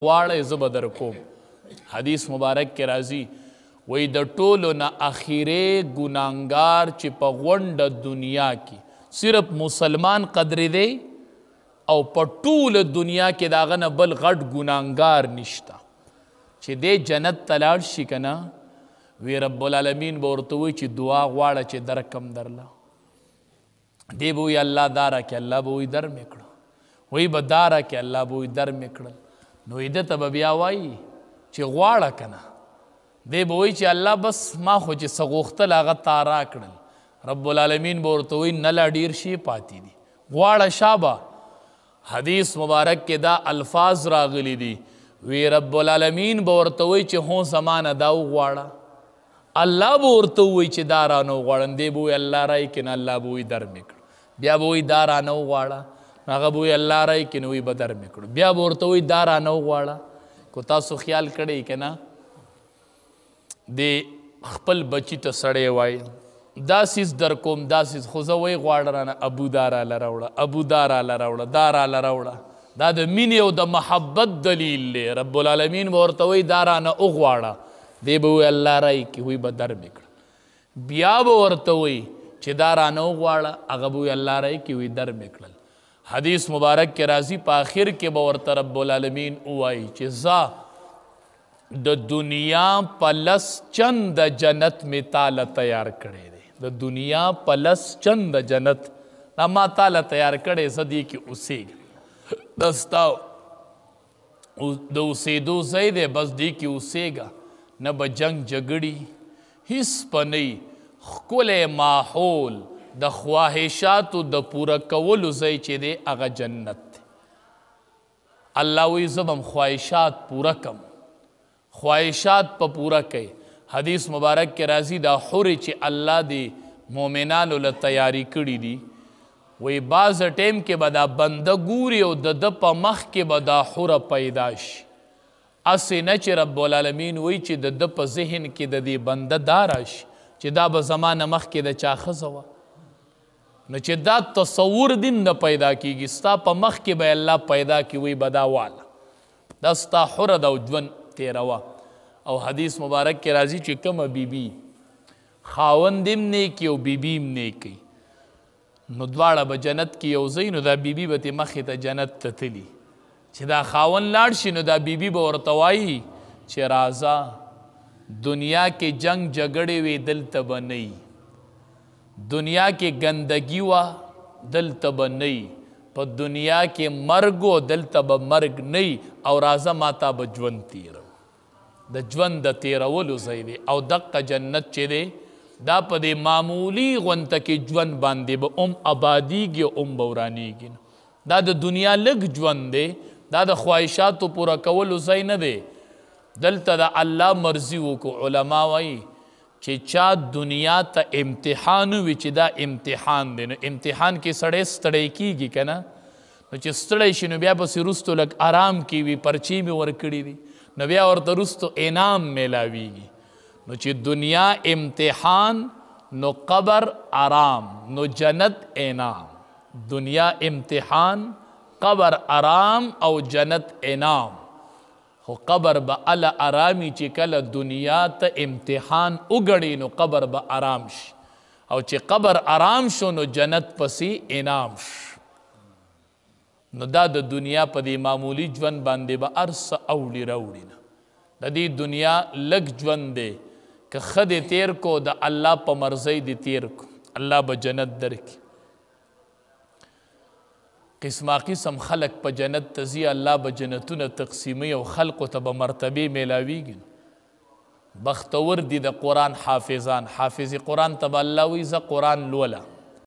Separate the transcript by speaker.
Speaker 1: واړه زه به در کوم. حدیث مبارک کې راځي وایي د ټولو نه اخیری ګناهګار چې په غونډه دنیا کې صرف مسلمان قدرېدی او په ټوله دنیا کې د هغه نه بل غټ ګناهګار نشته چې دی جنت ته لاړ شي که نه وی رب العالمین به ورته وایي چې دعا غواړه چې درکم درله. دی به وایي الله دا راکړې، الله به وایي در مې کړه، وایي به دا راکړې، الله به وایي در مې کړل. نو ده ته به بیا وایي چې غواړه که نه، دی به وایي چې الله بس ما خو چې څه غوښتل هغه تا راکړل. رب العالمین به ورته وایي نه لا ډېر شي پاتې دي، غواړه شابه. حدیث مبارک کې دا الفاظ راغلی دي وی رب العالمین به ورته وایي چې هو زمانه دا وغواړه، الله به ورته ووایي چې دا رانه وغواړم، دی به وایي الله رایې که نه، الله به وایي در مې کړو. بیا به وایي دا رانه وغواړه، هغه به وایي الله رایې که نه، وایي به در مې کړو. بیا به ورته وایي دا رانه وغواړه. کو تاسو خیال کړی که نه دی خپل بچي ته سړی وایي دا سیز در کوم دا سیز، خو زه وایي غواړه رانه ابو دا راله راوړه، ابو دا راله راوړه، دا راله راوړه. دا د مینې او د محبت دلیل دی. رب العالمین به ورته وایي دا رانه وغواړه، دی به وایي الله رایې کې، وایي به در مې کړه. بیا به ورته وایي چې دا رانه وغواړه، هغه به وایي الله رایې کې، وایي در مې کړل. حدیث مبارک کې راځي په آخر کې به ورته رب العالمین ووایي چې زه د دنیا په لس چند جنت مې تاله تیار کړی دی، د دنیا په لس چند جنت دا ما تاله تیار کړی، زه دې کې اوسېږم، دا ستا د اوسېدو ځای دی، بس دې کې اوسېږه، نه به جنګ جګړې هیڅ به نه وي، ښکلی ماحول د خواهشاتو د پوره کولو ځای چې دی هغه جنت دی. الله وایي زه به خواهشات پوره کم، خواهشات په پوره کوي. حدیث مبارک کې راځي دا حورې چې الله دې مؤمنانو له تیاری کړي دي وایي بعض ټیم کې به دا بنده ګوري او د ده په مخ کې به دا حوره پیدا شي، هسې نه چې رب العالمین وایي چې د ده په ذهن کې د دې بنده دا راشي چې دا به زما نه مخکې د چا ښځه وه، نو چې دا تصور دین نه پیدا کیږي، ستا په مخ کې به الله پیدا کړي، وایي به دا واله دا ستا حوره ده او ژوند تیروه. او حدیث مبارک کې راځي چې کومه بیبي خاوند هم نیکي او بیبي هم نیکي، نو دواړه به جنت کې یو ځای، نو دا بیبي به تې مخې ته جنت ته تلي، چې دا خاوند لاړ شي نو دا بیبي به ورته وایي چې راځه دنیا کې جنگ جګړې وې دلته به نه وي، دنیا کې ګندګي وه دلته به نه وي، په دنیا کې مرګ و دلته به مرګ نه وي، او راځه ما تا به ژوند تیرو، د ژوند د تیرولو ځای دی. او دقه جنت چې دی دا په دې معمولي غونته کې ژوند باندې به آبادیږي او به ورانیږي. دا د دنیا لږ ژوند دی، دا د خواهشاتو پوره کولو ځای نه دی، دلته د الله مرضي وکړو. علما وایي چې چا دنیا ته امتحان وي چې دا امتحان دی، نو امتحان کې سړی ستړی کیږي که نه، نو چې ستړی شي نو بیا پسې وروستو لږ آرام کې وي، پرچې مې ورکړي دي، نو بیا ورته وروستو انعام میلاویږي. نو چې دنیا امتحان نو قبر آرام نو جنت انعام، دنیا امتحان قبر آرام او جنت انعام. خو قبر به اله آرامی چې کله دنیا ته امتحان وګڼي نو قبر به آرام شي، او چې قبر آرام شو نو جنت پسې انعام شي. نو دا د دنیا په دې معمولی ژوند باندې به هر څه اوړي راوړي نه، د دې دنیا لږ ژوند دی، که ښه دې تیر کو د الله په مرضۍ دې تیر کو، الله به جنت درکړي. قسمه قسم خلق په جنت ته ځي، الله به جنتونه تقسیموي او خلقو ته به مرتبې میلاویږي. بختور دي د قرآن حافظان، حافظ قرآن ته به الله وایي زه قرآن لوله